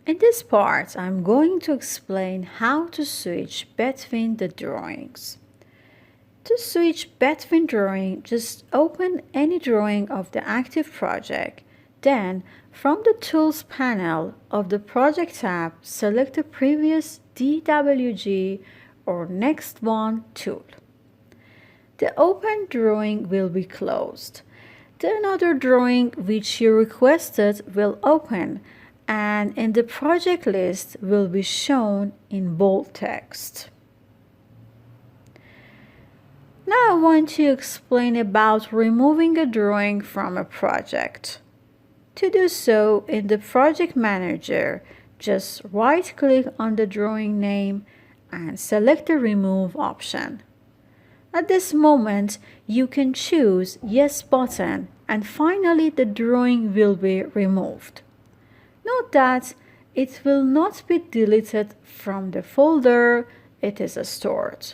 In this part, I'm going to explain how to switch between the drawings. To switch between drawing, just open any drawing of the active project. Then, from the Tools panel of the Project tab, select the previous DWG or Next One tool. The open drawing will be closed. The another drawing which you requested will open, and in the project list will be shown in bold text. Now I want to explain about removing a drawing from a project. To do so, in the Project Manager, just right-click on the drawing name and select the Remove option. At this moment, you can choose Yes button and finally the drawing will be removed. Note that it will not be deleted from the folder it is stored.